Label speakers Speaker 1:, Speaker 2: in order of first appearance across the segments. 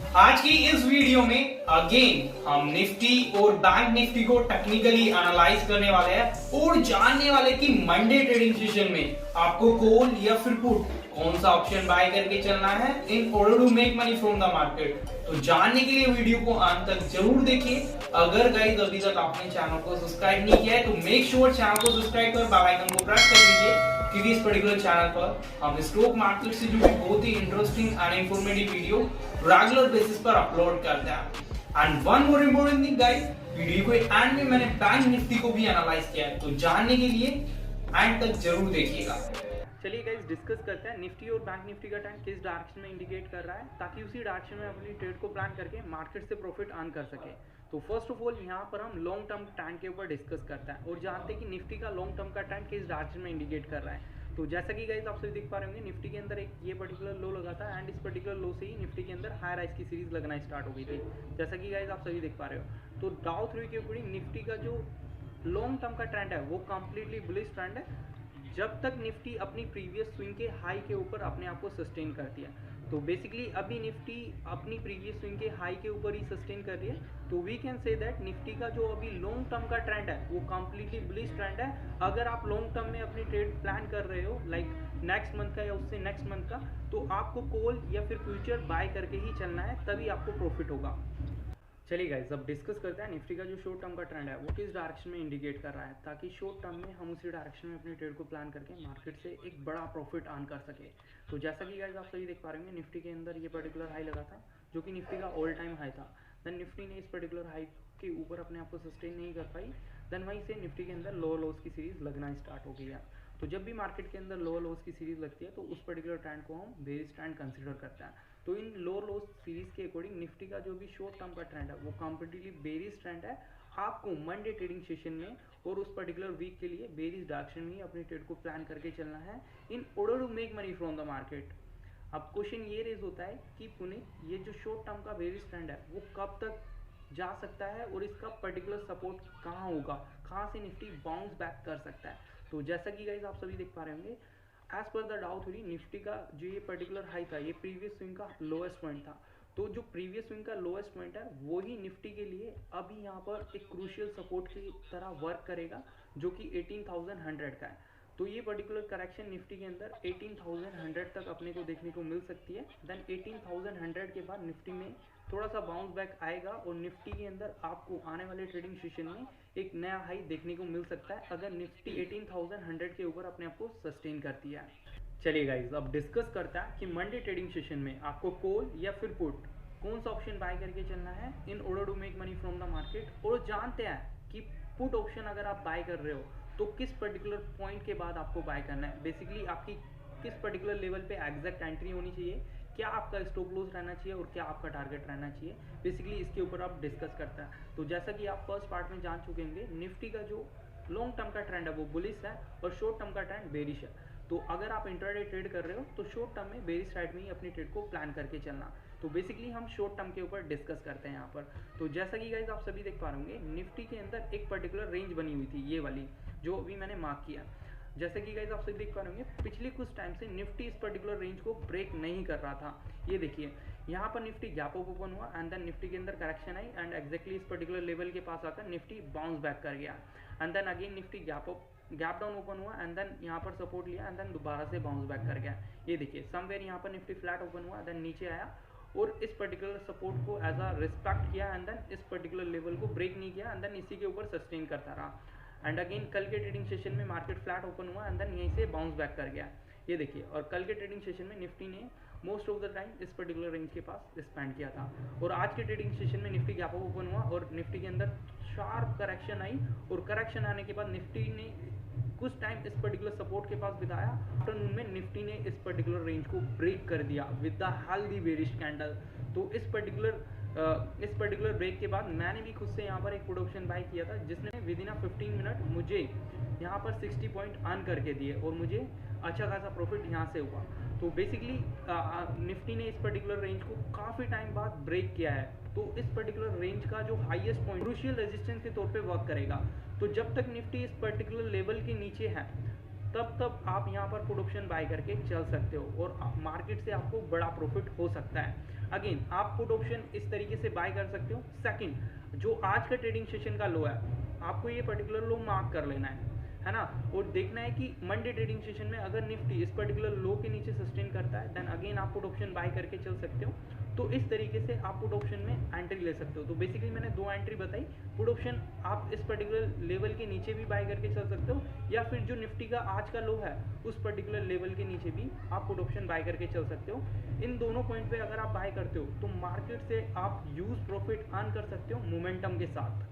Speaker 1: आज की इस वीडियो में अगेन हम निफ्टी और बैंक निफ्टी को टेक्निकली एनालाइज करने वाले हैं और जानने वाले कि मंडे ट्रेडिंग सेशन में आपको कॉल या फिर पुट कौन सा ऑप्शन बाय करके चलना है in order to make money from the market. तो जानने के लिए वीडियो को अंत तक जरूर देखिए। अगर गाइस अभी तक आपने चैनल को सब्सक्राइब नहीं किया है तो मेक श्योर चैनल को सब्सक्राइब कर बेल आइकन को प्रेस कर दीजिए, क्योंकि इस पर्टिकुलर चैनल पर हम स्टॉक मार्केट से जुड़ी बहुत ही interesting and informative video regular basis पर अपलोड करते हैं। And one more important thing guys, video को एंड में मैंने बैंक निफ्टी को भी एनालाइज किया है, तो जानने के लिए एंड तक जरूर देखिएगा।
Speaker 2: चलिए गाइस डिस्कस करते हैं निफ्टी और बैंक निफ्टी का टाइम किस डायरेक्शन में इंडिकेट कर रहा है, ताकि उसी डायरेक्शन में अपनी ट्रेड को प्लान करके मार्केट से प्रॉफिट अर्न कर सके। तो फर्स्ट ऑफ ऑल यहाँ पर हम लॉन्ग टर्म ट्रेंड के ऊपर डिस्कस करते हैं और जानते हैं कि निफ्टी का लॉन्ग टर्म का ट्रेंड किस डायरेक्शन में इंडिकेट कर रहा है। तो जैसा कि गाइस आप सभी देख पा रहे होंगे, निफ्टी के अंदर एक ये पर्टिकुलर लो लगा था एंड इस पर्टिकुलर लो से ही निफ्टी के अंदर हाई राइज की सीरीज लगना स्टार्ट हो गई थी, जैसा कि गाइस आप सभी देख पा रहे हो। तो डाउ थ्योरी के अकॉर्डिंग निफ्टी का जो लॉन्ग टर्म का ट्रेंड है वो कंप्लीटली बुलिश ट्रेंड है, जब तक निफ्टी अपनी प्रीवियस स्विंग के हाई के ऊपर अपने आप को सस्टेन करती है। तो बेसिकली अभी निफ्टी अपनी प्रीवियस स्विंग के हाई के ऊपर ही सस्टेन कर रही है। तो we can say that Nifty का जो अभी लॉन्ग टर्म का ट्रेंड है वो कंप्लीटली बुलिश ट्रेंड है। अगर आप लॉन्ग टर्म में अपनी ट्रेड प्लान कर रहे हो लाइक नेक्स्ट मंथ का या उससे नेक्स्ट मंथ का, तो आपको कॉल या फिर फ्यूचर बाय करके ही चलना है, तभी आपको प्रॉफिट होगा। चलिए गाइस अब डिस्कस करते हैं निफ्टी का जो शॉर्ट टर्म का ट्रेंड है वो किस डायरेक्शन में इंडिकेट कर रहा है, ताकि शॉर्ट टर्म में हम उसी डायरेक्शन में अपनी ट्रेड को प्लान करके मार्केट से एक बड़ा प्रॉफिट अर्न कर सके। तो जैसा कि गाइस आप सभी देख पा रहे होंगे, निफ्टी के अंदर ये पर्टिकुलर हाई लगा था जो कि निफ्टी का ऑल टाइम हाई था। देन निफ्टी ने इस पर्टिकुलर हाई के ऊपर अपने आप को सस्टेन नहीं कर पाई, देन वहीं से निफ्टी के अंदर लोअर लोज की सीरीज लगना स्टार्ट हो गई है। तो जब भी मार्केट के अंदर लोअर लोज की सीरीज लगती है तो उस पर्टिकुलर ट्रेंड को हम बेरिश ट्रेंड कंसिडर करते हैं। तो इन लोअर लोज सीरीज के अकॉर्डिंग निफ्टी का जो भी शॉर्ट टर्म का ट्रेंड है वो कंप्लीटली बेरिश ट्रेंड है। आपको मंडे ट्रेडिंग सेशन में और उस पर्टिकुलर वीक के लिए बेरिश डायरेक्शन में अपनी ट्रेड को प्लान करके चलना है in order to make money from the market. अब क्वेश्चन ये रेज होता है कि पुनीत ये जो शॉर्ट टर्म का बेरिश ट्रेंड है वो कब तक जा सकता है और इसका पर्टिकुलर सपोर्ट कहाँ होगा, कहाँ से निफ्टी बाउंस बैक कर सकता है। तो जैसा कि गाइस आप सभी देख पा रहे होंगे, एज पर द डाउ थ्योरी निफ्टी का जो ये पर्टिकुलर हाई था ये प्रीवियस स्विंग का लोएस्ट पॉइंट था। तो जो प्रीवियस स्विंग का लोएस्ट पॉइंट है वो ही निफ्टी के लिए अभी यहाँ पर एक क्रूशियल सपोर्ट की तरह वर्क करेगा, जो कि 18,100 का है। तो ये पर्टिकुलर करेक्शन निफ्टी के अंदर 18,100 तक अपने को देखने को मिल सकती है। देन 18,100 के बाद निफ्टी में थोड़ा सा बाउंस बैक आएगा और निफ्टी के अंदर आपको आने वाले ट्रेडिंग सेशन में एक नया हाई देखने को मिल सकता है, अगर निफ्टी 18,100 के ऊपर अपने आप को सस्टेन करती है। चलिए गाइज अब डिस्कस करता है कि मंडे ट्रेडिंग सेशन में आपको कॉल या फिर पुट कौन सा ऑप्शन बाय करके चलना है in order to make money from the market. और जानते हैं कि पुट ऑप्शन अगर आप बाय कर रहे हो तो किस पर्टिकुलर पॉइंट के बाद आपको बाय करना है, बेसिकली आपकी किस पर्टिकुलर लेवल पे एग्जैक्ट एंट्री होनी चाहिए, क्या आपका स्टॉप लॉस रहना चाहिए और क्या आपका टारगेट रहना चाहिए, बेसिकली इसके ऊपर आप डिस्कस करते हैं। तो जैसा कि आप फर्स्ट पार्ट में जान चुके होंगे, निफ्टी का जो लॉन्ग टर्म का ट्रेंड है वो बुलिश है और शॉर्ट टर्म का ट्रेंड बेरिश है। तो अगर आप इंट्राडे ट्रेड कर रहे हो तो शॉर्ट टर्म में बेरिश साइड में ही अपनी ट्रेड को प्लान करके चलना। तो बेसिकली हम शॉर्ट टर्म के ऊपर डिस्कस करते हैं यहाँ पर। तो जैसा कि गाइस आप सभी देख पा रहे होंगे, निफ्टी के अंदर एक पर्टिकुलर रेंज बनी हुई थी, ये वाली जो अभी मैंने मार्क किया। जैसे कि गाइस आप सभी देख पा रहे होंगे, पिछले कुछ टाइम से निफ्टी इस पर्टिकुलर रेंज को ब्रेक नहीं कर रहा था। ये देखिए यहाँ पर निफ्टी गैप अप ओपन हुआ एंड देन निफ्टी के अंदर करेक्शन आई एंड एक्जैक्टली इस पर्टिकुलर लेवल के पास आकर निफ्टी बाउंस बैक कर गया and then again Nifty gap down open हुआ एंड देन यहाँ पर सपोर्ट लिया एंड देन दोबारा से बाउंस बैक कर गया। ये देखिए समवेयर यहाँ पर निफ्टी फ्लैट ओपन हुआ देन नीचे आया और इस पर्टिकुलर सपोर्ट को एज अ रिस्पेक्ट किया एंड देन इस पर्टिकुलर लेवल को ब्रेक नहीं किया एंड देन इसी के ऊपर सस्टेन करता रहा। एंड अगेन कल के ट्रेडिंग सेशन में मार्केट फ्लैट ओपन हुआ एंड देन यहीं से बाउंस बैक कर गया। ये देखिए, और कल के ट्रेडिंग सेशन में निफ्टी ने मोस्ट ऑफ द टाइम इस पर्टिकुलर रेंज के पास स्पेंड किया था। और आज के ट्रेडिंग सेशन में निफ्टी गैप अप ओपन हुआ और निफ्टी के अंदर शार्प करेक्शन आई और करेक्शन आने के बाद निफ्टी ने कुछ टाइम इस पर्टिकुलर सपोर्ट के पास बिताया। आफ्टरनून में निफ्टी ने इस पर्टिकुलर रेंज को ब्रेक कर दिया with the healthy bearish candle. तो इस पर्टिकुलर ब्रेक के बाद मैंने भी खुद से यहाँ पर एक पुट ऑप्शन बाय किया था, जिसने विद इन 15 मिनट मुझे यहाँ पर 60 पॉइंट अर्न करके दिए और मुझे अच्छा खासा प्रॉफिट यहाँ से हुआ। तो बेसिकली निफ्टी ने इस पर्टिकुलर रेंज को काफ़ी टाइम बाद ब्रेक किया है। तो इस पर्टिकुलर रेंज का जो हाईएस्ट पॉइंट क्रूशियल रेजिस्टेंस के तौर पे वर्क करेगा। तो जब तक निफ्टी इस पर्टिकुलर लेवल के नीचे है तब आप यहाँ पर पुट ऑप्शन बाय करके चल सकते हो और मार्केट से आपको बड़ा प्रॉफिट हो सकता है। अगेन आप पुट ऑप्शन इस तरीके से बाय कर सकते हो। सेकंड, जो आज का ट्रेडिंग सेशन का लो है, आपको ये पर्टिकुलर लो मार्क कर लेना है ना, और देखना है कि मंडे ट्रेडिंग सेशन में अगर निफ्टी इस पर्टिकुलर लो के नीचे सस्टेन करता है, देन अगेन आप पुट ऑप्शन बाय करके चल सकते हो। तो इस तरीके से आप पुट ऑप्शन में एंट्री ले सकते हो। तो बेसिकली मैंने दो एंट्री बताई। पुट ऑप्शन आप इस पर्टिकुलर लेवल के नीचे भी बाय करके चल सकते हो, या फिर जो निफ्टी का आज का लो है उस पर्टिकुलर लेवल के नीचे भी आप पुट ऑप्शन बाय करके चल सकते हो। इन दोनों पॉइंट पे अगर आप बाय करते हो तो मार्केट से आप यूज प्रॉफिट अर्न कर सकते हो मोमेंटम के साथ।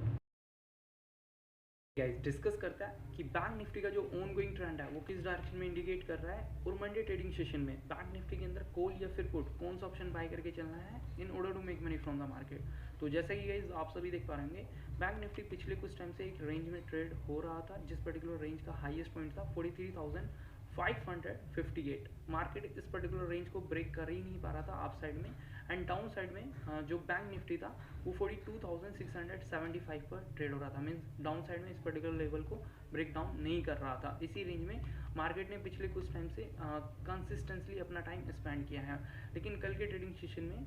Speaker 2: गाइस, डिस्कस करता है कि बैंक निफ्टी का जो ऑन गोइंग ट्रेंड है वो किस डायरेक्शन में इंडिकेट कर रहा है, और मंडे ट्रेडिंग सेशन में बैंक निफ्टी के अंदर कॉल या फिर पुट कौन सा ऑप्शन बाय करके चलना है in order to make money from the market. तो जैसा कि गाइस आप सभी देख पा रहे होंगे, बैंक निफ्टी पिछले कुछ टाइम से एक रेंज में ट्रेड हो रहा था, जिस पर्टिकुलर रेंज का हाईएस्ट पॉइंट था 43,558। मार्केट इस पर्टिकुलर रेंज को ब्रेक कर ही नहीं पा रहा था अप साइड में, एंड डाउन साइड में जो बैंक निफ्टी था वो 42,675 पर ट्रेड हो रहा था। मीन्स डाउन साइड में इस पर्टिकुलर लेवल को ब्रेक डाउन नहीं कर रहा था। इसी रेंज में मार्केट ने पिछले कुछ टाइम से कंसिस्टेंटली अपना टाइम स्पेंड किया है। लेकिन कल के ट्रेडिंग सेशन में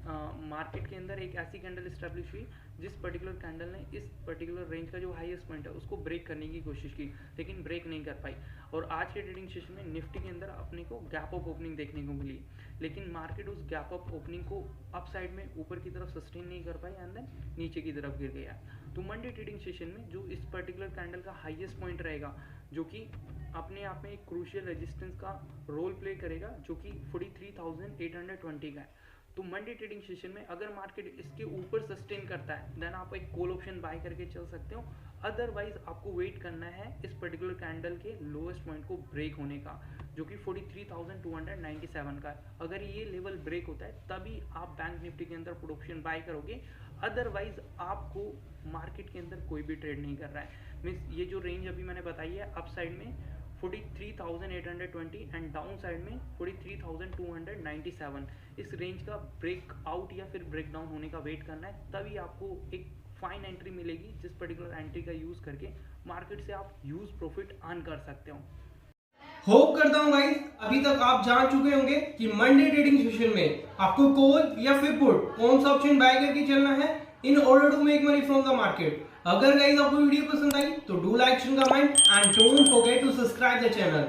Speaker 2: मार्केट के अंदर एक ऐसी कैंडल स्टैब्लिश हुई जिस पर्टिकुलर कैंडल ने इस पर्टिकुलर रेंज का जो हाईएस्ट पॉइंट है उसको ब्रेक करने की कोशिश की, लेकिन ब्रेक नहीं कर पाई। और आज के ट्रेडिंग सेशन में निफ्टी के अंदर अपने को गैप अप ओपनिंग देखने को मिली, लेकिन मार्केट उस गैप अप ओपनिंग को अप साइड में ऊपर की तरफ सस्टेन नहीं कर पाई, एंड देन नीचे की तरफ गिर गया। तो मंडे ट्रेडिंग सेशन में जो इस पर्टिकुलर कैंडल का हाईएस्ट पॉइंट रहेगा, जो कि अपने आप में एक क्रूशियल रेजिस्टेंस का रोल प्ले करेगा, जो कि 43,820 का है। तो मंडे ट्रेडिंग सेशन में अगर मार्केट इसके ऊपर सस्टेन करता है, देन आप एक कॉल ऑप्शन बाय करके चल सकते हो। अदरवाइज आपको वेट करना है इस पर्टिकुलर कैंडल के लोएस्ट पॉइंट को ब्रेक होने का, जो कि 43,297 का है। अगर ये लेवल ब्रेक होता है तभी आप बैंक निफ्टी के अंदर पुट ऑप्शन बाय करोगे, अदरवाइज आपको मार्केट के अंदर कोई भी ट्रेड नहीं कर रहा है। मीन्स ये जो रेंज अभी मैंने बताई है, अप साइड में 43,820 एंड डाउन साइड में 43,297, इस रेंज का ब्रेक आउट या फिर ब्रेक डाउन होने का वेट करना है, तभी आपको एक फाइन एंट्री मिलेगी, जिस पर्टिकुलर एंट्री का यूज करके मार्केट से आप यूज प्रॉफिट अर्न कर सकते हो।
Speaker 1: होप करता हूं गाइस अभी तक आप जान चुके होंगे कि मंडे ट्रेडिंग सेशन में आपको कॉल या फिर पुट कौन सा ऑप्शन बाय करके चलना है in order to make money from the market. अगर गाइस आपको वीडियो पसंद आई तो do like, comment and don't forget to subscribe the channel.